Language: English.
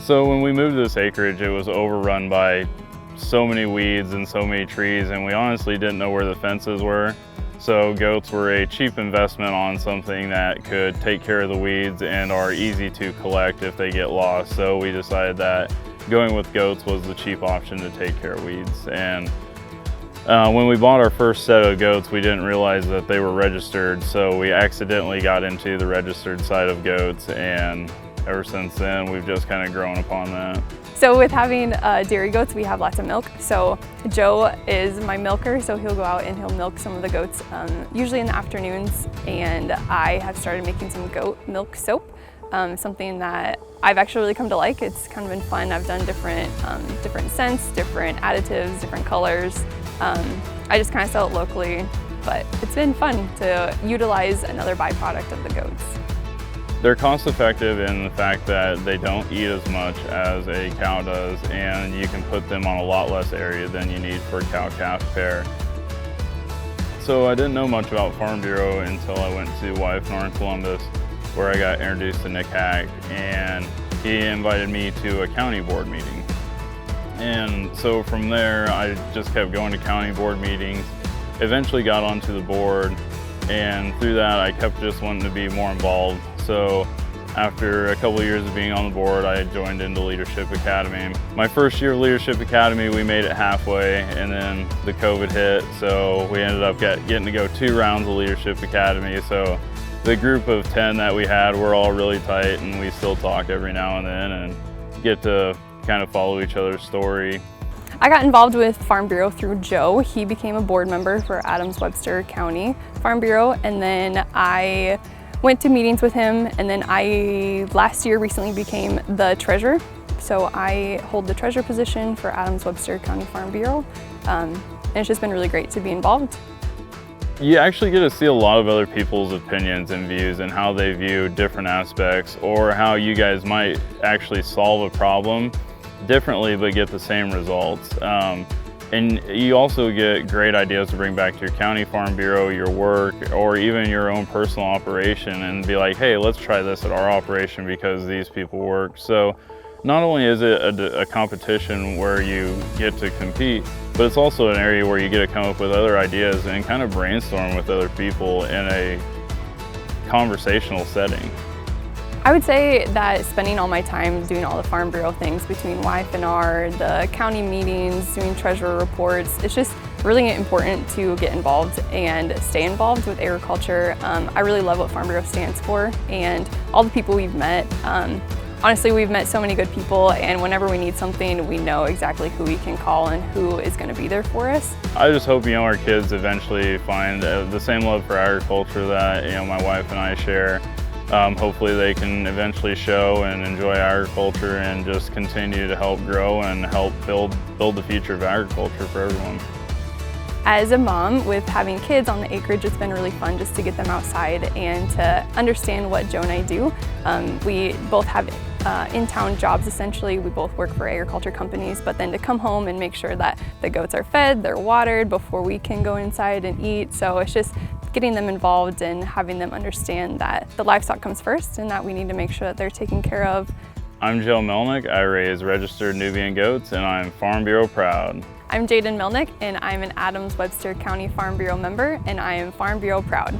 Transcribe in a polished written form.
So when we moved this acreage, it was overrun by so many weeds and so many trees, and we honestly didn't know where the fences were. So goats were a cheap investment on something that could take care of the weeds and are easy to collect if they get lost. So we decided that going with goats was the cheap option to take care of weeds. And when we bought our first set of goats, we didn't realize that they were registered, so we accidentally got into the registered side of goats, and ever since then we've just kind of grown upon that. So with having dairy goats, we have lots of milk. So Joe is my milker, so he'll go out and he'll milk some of the goats, usually in the afternoons. And I have started making some goat milk soap, something that I've actually really come to like. It's kind of been fun. I've done different scents, different additives, different colors. I just kind of sell it locally, but it's been fun to utilize another byproduct of the goats. They're cost effective in the fact that they don't eat as much as a cow does, and you can put them on a lot less area than you need for a cow-calf pair. So I didn't know much about Farm Bureau until I went to Wyfenor in Columbus, where I got introduced to Nick Hack, and he invited me to a county board meeting. And so from there, I just kept going to county board meetings, eventually got onto the board, and through that I kept just wanting to be more involved. So after a couple of years of being on the board, I joined into Leadership Academy. My first year of Leadership Academy, we made it halfway, and then the COVID hit, so we ended up getting to go 2 rounds of Leadership Academy. So the group of 10 that we had, we're all really tight, and we still talk every now and then and get to kind of follow each other's story. I got involved with Farm Bureau through Joe. He became a board member for Adams-Webster County Farm Bureau, and then I went to meetings with him, and then I last year recently became the treasurer. So I hold the treasurer position for Adams-Webster County Farm Bureau, and it's just been really great to be involved. You actually get to see a lot of other people's opinions and views and how they view different aspects, or how you guys might actually solve a problem differently but get the same results. And you also get great ideas to bring back to your county farm bureau, your work, or even your own personal operation, and be like, hey, let's try this at our operation because these people work. So not only is it a competition where you get to compete, but it's also an area where you get to come up with other ideas and kind of brainstorm with other people in a conversational setting. I would say that spending all my time doing all the Farm Bureau things between Wyfenor, the county meetings, doing treasurer reports, it's just really important to get involved and stay involved with agriculture. I really love what Farm Bureau stands for, and all the people we've met. Honestly, we've met so many good people, and whenever we need something, we know exactly who we can call and who is going to be there for us. I just hope, our kids eventually find the same love for agriculture that, my wife and I share. Hopefully they can eventually show and enjoy agriculture and just continue to help grow and help build the future of agriculture for everyone. As a mom with having kids on the acreage, it's been really fun just to get them outside and to understand what Joe and I do. We both have in-town jobs essentially. We both work for agriculture companies, but then to come home and make sure that the goats are fed, they're watered before we can go inside and eat. So it's just getting them involved and having them understand that the livestock comes first and that we need to make sure that they're taken care of. I'm Joe Melnick. I raise registered Nubian goats, and I'm Farm Bureau proud. I'm Jaden Melnick, and I'm an Adams-Webster County Farm Bureau member, and I am Farm Bureau proud.